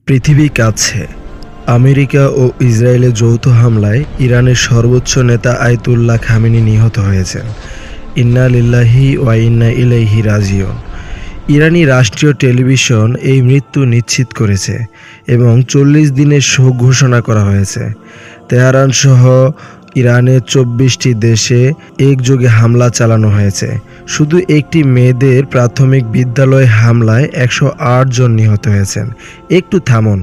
পৃথিবী কাঁপছে। আমেরিকা ও ইসরায়েলের যৌথ হামলায় ইরানের সর্বোচ্চ নেতা আয়াতুল্লাহ খামেনি নিহত হয়েছেন। ইন্না লিল্লাহি ওয়া ইন্না ইলাইহি রাজিউন। ইরানি রাষ্ট্রীয় টেলিভিশন এই মৃত্যু নিশ্চিত করেছে এবং 40 দিনের শোক ঘোষণা করা হয়েছে। তেহরান সহ ইরানের 24টি দেশে একযোগে হামলা চালানো হয়েছে। শুধু একটি মেয়েদের প্রাথমিক বিদ্যালয়ে হামলায় 108 জন নিহত হয়েছেন। একটু থামুন,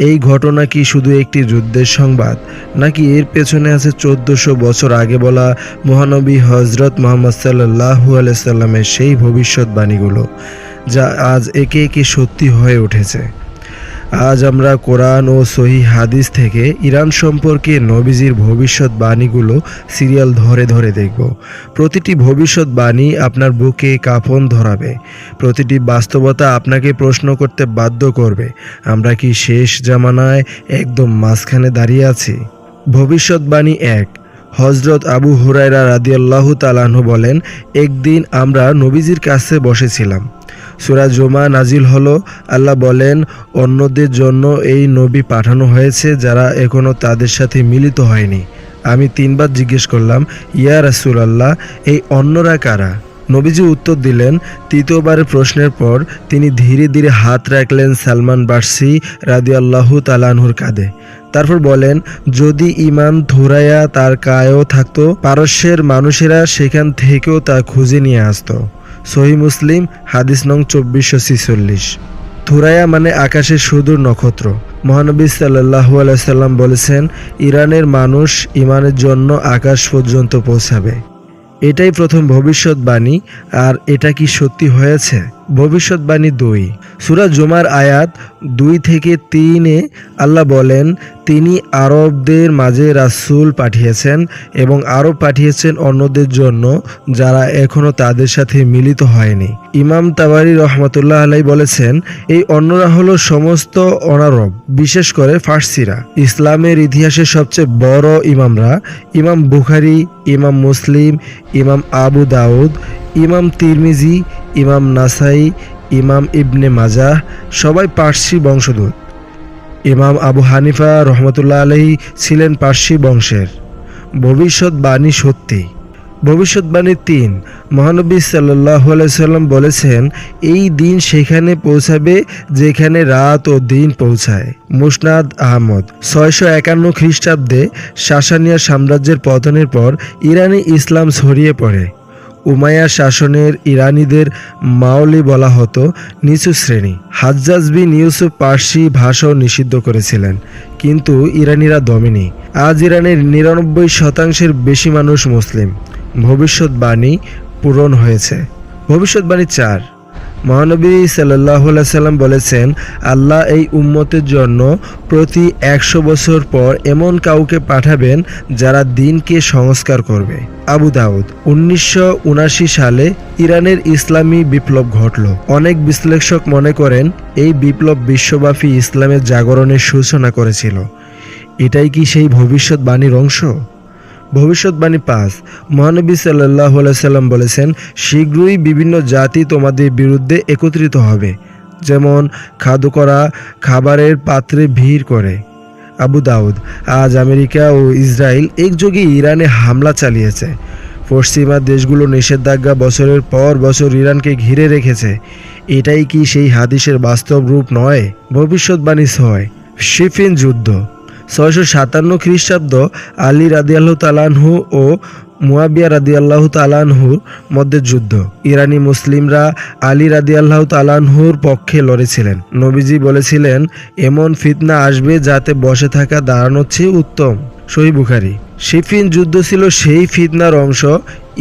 এই ঘটনা কি শুধু একটি যুদ্ধের সংবাদ, নাকি এর পেছনে আছে 1400 বছর আগে বলা মহানবী হজরত মুহাম্মদ সাল্লাল্লাহু আলাইহি সাল্লামের সেই ভবিষ্যৎবাণীগুলো, যা আজ একে একে সত্যি হয়ে উঠেছে? আজ আমরা কোরআন ও সহিহ হাদিস থেকে ইরান সম্পর্কে নবীজির ভবিষ্যৎবাণীগুলো সিরিয়াল ধরে ধরে দেখব। প্রতিটি ভবিষ্যৎবাণী আপনার বুকে কাঁপন ধরাবে, প্রতিটি বাস্তবতা আপনাকে প্রশ্ন করতে বাধ্য করবে, আমরা কি শেষ জামানায় একদম মাঝখানে দাঁড়িয়ে আছি? ভবিষ্যৎবাণী 1। হজরত আবু হুরায়রা রাদিয়াল্লাহু তাআলা আনহু বলেন, একদিন আমরা নবীজির কাছে বসেছিলাম। সূরা জুমা নাজিল হলো। আল্লাহ বলেন, অন্যদের জন্য এই নবী পাঠানো হয়েছে যারা এখনও তাদের সাথে মিলিত হয়নি। আমি 3 বার জিজ্ঞেস করলাম, ইয়া রাসূলুল্লাহ, এই অন্যরা কারা? নবীজি উত্তর দিলেন। তৃতীয়বারের প্রশ্নের পর তিনি ধীরে ধীরে হাত রাখলেন সালমান বার্সি রাদিয়াল্লাহু তাআলা আনহুর কাঁধে। তারপর বলেন, যদি ঈমান থুরাইয়া তার কায়েও থাকতো, পারস্যের মানুষেরা সেখান থেকেও তা খুঁজে নিয়ে আসতো। সহিহ মুসলিম হাদিস নং 2446। থুরাইয়া মানে আকাশের সুদূর নক্ষত্র। মহানবী সাল্লাল্লাহু আলাইহি সাল্লাম বলেছেন, ইরানের মানুষ ঈমানের জন্য আকাশ পর্যন্ত পৌঁছাবে। এটাই প্রথম ভবিষ্যৎবাণী। আর এটা কি সত্যি হয়েছে? ভবিষ্যৎবাণী 2। সূরা জুমার আয়াত 2-3-এ আল্লাহ বলেন, তিনি আরবদের মাঝে রাসূল পাঠিয়েছেন এবং আরব পাঠিয়েছেন অন্যদের জন্য যারা এখনও তাদের সাথে মিলিত হয়নি। ইমাম তাবারি রহমাতুল্লাহ আলাইহি বলেছেন, এই অন্যরা হলো সমস্ত অনারব, বিশেষ করে ফার্সিরা। ইসলামের ইতিহাসের সবচেয়ে বড় ইমামরা, ইমাম বুখারী, ইমাম মুসলিম, ইমাম আবু দাউদ, ইমাম তিরমিজি, ইমাম নাসাই, ইমাম ইবনে মাজাহ, সবাই পার্সি বংশোদ্ভূত। ইমাম আবু হানিফা রহমতুল্লাহ আলাইহি ছিলেন পার্সি বংশের। ভবিষ্যৎবাণী সত্যি। ভবিষ্যৎবাণী 3। মহানবী সাল্লাল্লাহু আলাইহি সাল্লাম বলেছেন, এই দিন সেখানে পৌঁছাবে যেখানে রাত ও দিন পৌঁছায়। মুসনাদ আহমদ। 651 খ্রিস্টাব্দে সাসানিয়া সাম্রাজ্যের পতনের পর ইরানে ইসলাম ছড়িয়ে পড়ে। উমাইয়া শাসনের ইরানিদের মাওলি বলা হতো, নিচু শ্রেণী। হাজ্জাজ বিন ইউসুফ পার্সি ভাষাও নিষিদ্ধ করেছিলেন, কিন্তু ইরানিরা দমেনি। আজ ইরানের 99% বেশি মানুষ মুসলিম। ভবিষ্যৎবাণী পূরণ হয়েছে। ভবিষ্যৎবাণী 4। মহানবী সাল্লাল্লাহু আলাইহি সাল্লাম বলেছেন, আল্লাহ এই উম্মতের জন্য প্রতি 100 বছর পর এমন কাউকে পাঠাবেন যারা দিনকে সংস্কার করবে। আবু দাউদ। 1979 সালে ইরানের ইসলামী বিপ্লব ঘটল। অনেক বিশ্লেষক মনে করেন এই বিপ্লব বিশ্বব্যাপী ইসলামের জাগরণের সূচনা করেছিল। এটাই কি সেই ভবিষ্যৎবাণীর অংশ? ভবিষ্যৎবাণী 5। মহানবী সাল্লাল্লাহু আলাইহি সাল্লাম বলেছেন, শীঘ্রই বিভিন্ন জাতি তোমাদের বিরুদ্ধে একত্রিত হবে, যেমন খাদ্য করা খাবারের পাত্রে ভিড় করে। আবু দাউদ। আজ আমেরিকা ও ইসরায়েল একযোগে ইরানে হামলা চালিয়েছে। পশ্চিমা দেশগুলো নিষেধাজ্ঞা বছরের পর বছর ইরানকে ঘিরে রেখেছে। এটাই কি সেই হাদিসের বাস্তব রূপ নয়? ভবিষ্যৎবাণী 6। সিফিন যুদ্ধ। 657 খ্রিস্টাব্দ আলী রাদিয়াল্লাহু তাআলা আনহু ও মুয়াবিয়া রাদিয়াল্লাহু তাআলা আনহুর মধ্যে যুদ্ধ। ইরানি মুসলিমরা আলী রাদিয়াল্লাহু তাআলা আনহুর পক্ষে লড়েছিলেন। নবীজি বলেছিলেন, এমন ফিতনা আসবে যাতে বসে থাকা দাঁড়ানোর চেয়ে উত্তম। সহিহ বুখারী। সিফিন যুদ্ধ ছিল সেই ফিতনার অংশ।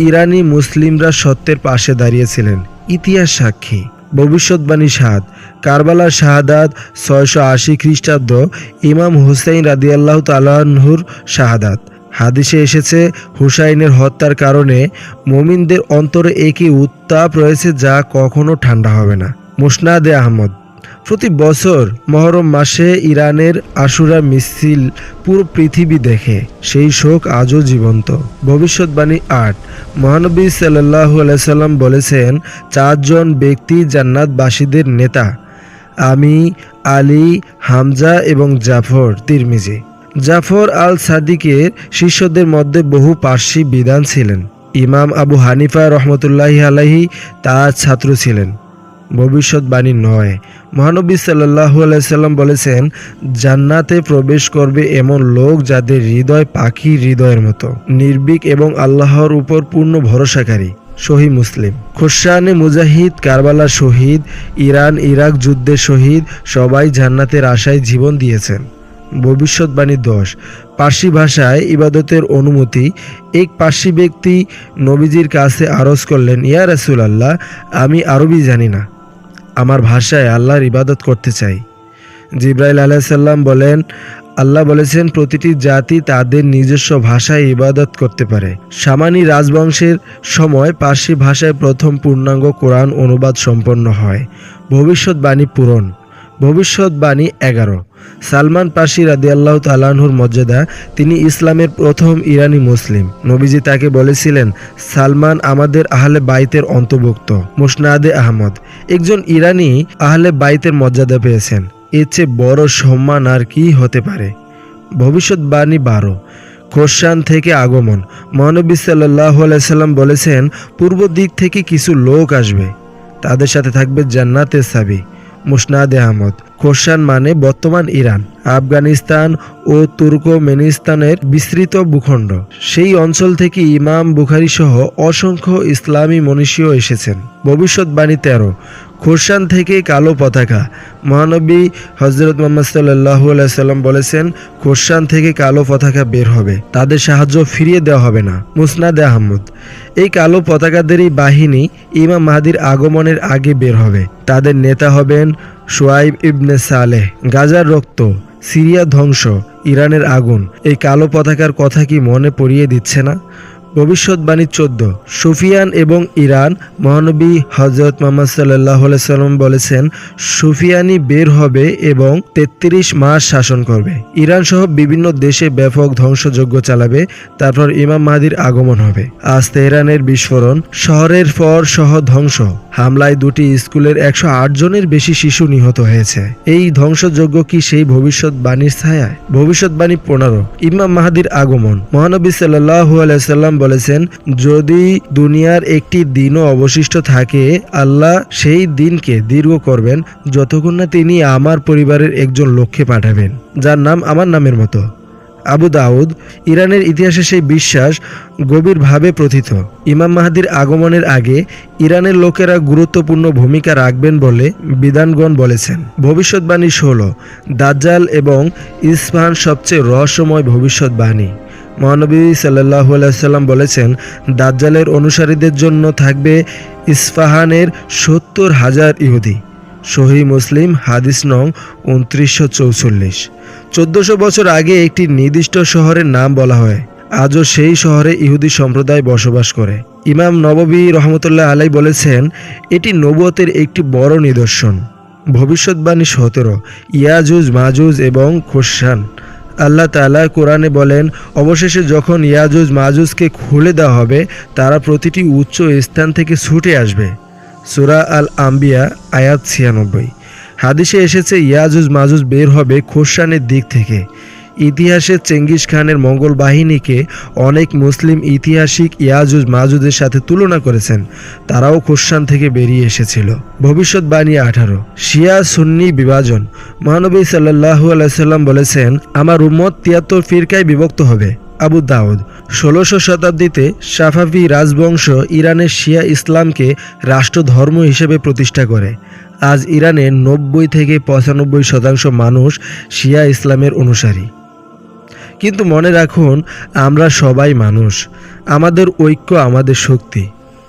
ইরানি মুসলিমরা সত্যের পাশে দাঁড়িয়েছিলেন। ইতিহাস সাক্ষী। ভবিষ্যৎবাণী 7। কারবালার শাহাদাত। 680 খ্রিস্টাব্দ ইমাম হুসাইন রাদিয়াল্লাহু তাআলা আনহুর শাহাদাত। হাদিসে এসেছে, হুসাইনের হত্যার কারণে মুমিনদের অন্তরে একই উত্তাপ রয়েছে যা কখনো ঠান্ডা হবে না। মুসনাদে আহমদ। প্রতি বছর মহরম মাসে ইরানের আশুরা মিছিল পুরো পৃথিবী দেখে। সেই শোক আজও জীবন্ত। ভবিষ্যৎবাণী 8। মহানবী সাল্লাল্লাহু আলাইহি সাল্লাম বলেছেন, 4 জন ব্যক্তি জান্নাতবাসীদের নেতা। আমি, আলী, হামজা এবং জাফর তিরমিজি। জাফর আল সাদিকের শিষ্যদের মধ্যে বহু পার্সি বিদ্বান ছিলেন। ইমাম আবু হানিফা রহমতুল্লাহি আলাইহি তার ছাত্র ছিলেন। ভবিষ্যৎবাণী নয়। মহানবী সাল্লাল্লাহু আলাইহি সাল্লাম বলেছেন, জান্নাতে প্রবেশ করবে এমন লোক যাদের হৃদয় পাখির হৃদয়ের মতো, নির্ভীক এবং আল্লাহর উপর পূর্ণ ভরসাকারী। সহিহ মুসলিম। খোরশানে মুজাহিদ, কারবালার শহীদ, ইরান ইরাক যুদ্ধের শহীদ সবাই জান্নাতের আশায় জীবন দিয়েছেন। ভবিষ্যৎবাণী 10। পার্সি ভাষায় ইবাদতের অনুমতি। এক পার্সি ব্যক্তি নবীজির কাছে আরজ করলেন, ইয়া রাসূলুল্লাহ, আমি আরবি জানি না, আমার ভাষায় আল্লাহর ইবাদত করতে চাই। জিবরাইল আলাইহিস সালাম বলেন, আল্লাহ বলেছেন প্রতিটি জাতি তাদের নিজস্ব ভাষায় ইবাদত করতে পারে। সামানি রাজবংশের সময় পার্সি ভাষায় প্রথম পূর্ণাঙ্গ কোরআন অনুবাদ সম্পন্ন হয়। ভবিষ্যৎবাণী পূরণ। ভবিষ্যৎবাণী 11। সালমান পার্সি রাদিয়াল্লাহু তাআলা আনহুর মর্যাদা। তিনি ইসলামের প্রথম ইরানি মুসলিম। নবীজি তাকে বলেছিলেন, সালমান আমাদের আহলে বাইতের অন্তর্ভুক্ত। মুসনাদে আহমদ। একজন ইরানি আহলে বাইতের মর্যাদা পেয়েছেন, এর চেয়ে বড় সম্মান আর কি হতে পারে। ভবিষ্যৎবাণী 12। খোরশান থেকে আগমন। মহানবী সাল্লাল্লাহু আলাইহি সাল্লাম বলেছেন, পূর্ব দিক থেকে কিছু লোক আসবে, তাদের সাথে থাকবে জান্নাতের চাবি। মুসনাদে আহমদ। খোরশান মানে বর্তমান ইরান, আফগানিস্তান ও তুর্কমেনিস্তানের বিস্তৃত ভূখণ্ড। সেই অঞ্চল থেকে ইমাম বুখারী সহ অসংখ্য ইসলামী মনীষীও এসেছেন। ভবিষ্যৎবাণী 13। খোরশান থেকে কালো পতাকা। মহানবী হযরত মুহাম্মদ সাল্লাল্লাহু আলাইহি সাল্লাম বলেছেন, খোরশান থেকে কালো পতাকা বের হবে, তাদের সাহায্য ফিরিয়ে দেওয়া হবে না। মুসনাদে আহমদ। এই কালো পতাকাদেরই বাহিনী ইমাম মাহদির আগমনের আগে বের হবে। তাদের নেতা হবেন শুআইব ইবনে সালেহ। গাজার রক্ত, সিরিয়া ধ্বংস, ইরানের আগুন, এই কালো পতাকার কথা কি মনে পড়িয়ে দিচ্ছে না? ভবিষ্যৎবাণী 14। সুফিয়ান এবং ইরান। মহানবী হযরত মুহাম্মদ সাল্লাল্লাহু আলাইহি সাল্লাম বলেছেন, সুফিয়ানি বের হবে এবং 33 মাস শাসন করবে। ইরান সহ বিভিন্ন দেশে ব্যাপক ধ্বংসযজ্ঞ চালাবে। তারপর ইমাম মাহদির আগমন হবে। আজ তেহরানের বিস্ফোরণ, শহরের পর শহর ধ্বংস। হামলায় 2টি স্কুলের 108 জনের বেশি শিশু নিহত হয়েছে। এই ধ্বংসযজ্ঞ কি সেই ভবিষ্যৎবাণীর ছায়ায়? ভবিষ্যৎবাণী 15। ইমাম মাহদির আগমন। মহানবী সাল্লাল্লাহু আলাইহি সাল্লাম বলেছেন, যদি দুনিয়ার একটি দিনও অবশিষ্ট থাকে, আল্লাহ সেই দিনকে দীর্ঘ করবেন যতক্ষণ না তিনি আমার পরিবারের একজন লোককে পাঠাবেন যার নাম আমার নামের মতো। আবু দাউদ। ইরানের ইতিহাসে সেই বিশ্বাস গভীরভাবে প্রথিত। ইমাম মাহদির আগমনের আগে ইরানের লোকেরা গুরুত্বপূর্ণ ভূমিকা রাখবেন বলে বিদ্বানগণ বলেছেন। ভবিষ্যৎবাণী 16। দাজ্জাল এবং ইসফাহান সবচেয়ে রহস্যময় ভবিষ্যৎবাণী। মহানবী সাল্লাল্লাহু আলাইহি সাল্লাম বলেছেন, দাজ্জালের অনুসারীদের জন্য থাকবে ইসফাহানের 70,000 ইহুদি। সহিহ মুসলিম, হাদিস নং 2944। 1400 বছর আগে একটি নির্দিষ্ট শহরের নাম বলা হয়। আজও সেই শহরে ইহুদি সম্প্রদায় বসবাস করে। ইমাম নববী রহমতুল্লাহ আলাই বলেছেন, এটি নবুয়তের একটি বড় নিদর্শন। ভবিষ্যৎবাণী 17। ইয়াজুজ মাজুজ এবং খোরশান। আল্লাহ তাআলা কোরআনে বলেন, অবশেষে যখন ইয়াজুজ মাজুজকে খুলে দেওয়া হবে, তারা প্রতিটি উচ্চ স্থান থেকে ছুটে আসবে। সূরা আল আম্বিয়া আয়াত 96। হাদিসে এসেছে, ইয়াজুজ মাজুজ বের হবে খোরশানের দিক থেকে। ইতিহাসে চেঙ্গিস খানের মঙ্গল বাহিনীকে অনেক মুসলিম ইতিহাসিক ইয়াজুজ মাজুজের সাথে তুলনা করেছেন। তারাও খোরশান থেকে বেরিয়ে এসেছিল। ভবিষ্যৎবাণী 18। শিয়া সুন্নি বিভাজন। মহানবী সাল্লাল্লাহু আলাইহি সাল্লাম বলেছেন, আমার উম্মত 73 ফিরকায় বিভক্ত হবে। আবু দাউদ। 1600 শতাব্দীতে সাফাভি রাজবংশ ইরানের শিয়া ইসলামকে রাষ্ট্রধর্ম হিসেবে প্রতিষ্ঠা করে। আজ ইরানের 90 থেকে 95% মানুষ শিয়া ইসলামের অনুসারী। কিন্তু মনে রাখুন, আমরা সবাই মানুষ, আমাদের ঐক্য আমাদের শক্তি।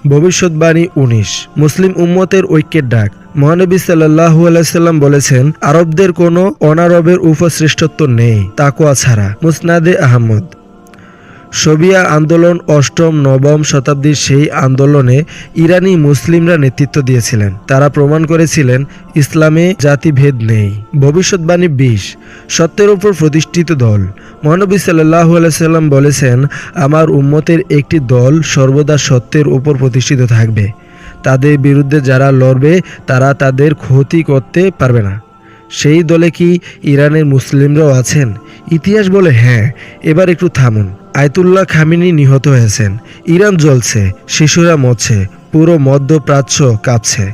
ভবিষ্যৎবাণী 19। মুসলিম উম্মতের ঐক্যের ডাক। মহানবী সাল্লাল্লাহু আলাইহি সাল্লাম বলেছেন, আরবদের কোনো অনারবের উপর শ্রেষ্ঠত্ব নেই তাকওয়া ছাড়া। মুসনাদে আহমদ। শবিয়া আন্দোলন 8ম-9ম শতাব্দীর সেই আন্দোলনে ইরানি মুসলিমরা নেতৃত্ব দিয়েছিলেন। তারা প্রমাণ করেছিলেন ইসলামে জাতিভেদ নেই। ভবিষ্যৎবাণী 20। সত্যের উপর প্রতিষ্ঠিত দল। মহানবী সাল্লাল্লাহু আলাইহি সাল্লাম বলেছেন, আমার উম্মতের একটি দল সর্বদা সত্যের উপর প্রতিষ্ঠিত থাকবে, তাদের বিরুদ্ধে যারা লড়বে তারা তাদের ক্ষতি করতে পারবে না। সেই দলে কি ইরানের মুসলিমরাও আছেন? ইতিহাস বলে হ্যাঁ। এবার একটু থামুন। আয়াতুল্লাহ খামেনি নিহত হয়েছেন, ইরান জ্বলছে, শিশুরা মরছে, পুরো মধ্যপ্রাচ্য কাঁপছে।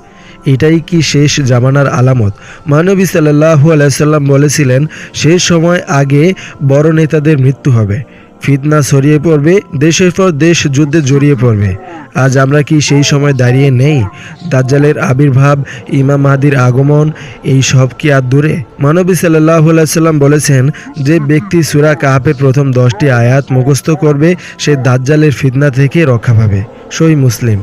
এটাই কি শেষ জামানার আলামত? মহানবী সাল্লাল্লাহু আলাইহি সাল্লাম বলেছিলেন, শেষ সময় আগে বড় নেতাদের মৃত্যু হবে, ফিতনা ছড়িয়ে পড়বে, দেশের পর দেশ যুদ্ধে জড়িয়ে পড়বে। আজ আমরা কি সেই সময় দাঁড়িয়ে নেই? দাজ্জালের আবির্ভাব, ইমাম মাহদির আগমন, এই সব কি আর দূরে? মহানবী সাল্লাল্লাহু আলাইহি সাল্লাম বলেছেন, যে ব্যক্তি সূরা কাহাফের প্রথম 10টি আয়াত মুখস্থ করবে সে দাজ্জালের ফিতনা থেকে রক্ষা পাবে। সহিহ মুসলিম।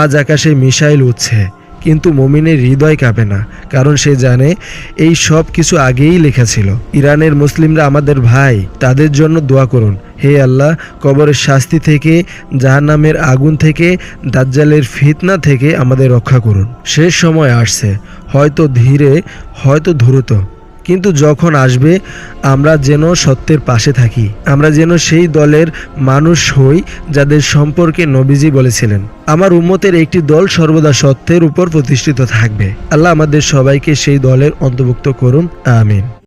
আজ আকাশে মিসাইল উঠছে, কিন্তু মুমিনের হৃদয় কাঁপে না, কারণ সে জানে এই সব কিছু আগেই লেখা ছিল। ইরানের মুসলিমরা আমাদের ভাই, তাদের জন্য দোয়া করুন। হে আল্লাহ, কবরের শাস্তি থেকে, জাহান্নামের আগুন থেকে, দাজ্জালের ফিতনা থেকে আমাদের রক্ষা করুন। শেষ সময় আসছে, হয়তো ধীরে, হয়তো দ্রুত, কিন্তু যখন আসবে আমরা যেন সত্যের পাশে থাকি। আমরা যেন সেই দলের মানুষ হই যাদের সম্পর্কে নবীজি বলেছিলেন, আমার উম্মতের একটি দল সর্বদা সত্যের উপর প্রতিষ্ঠিত থাকবে। আল্লাহ আমাদের সবাইকে সেই দলের অন্তর্ভুক্ত করুন। আমিন।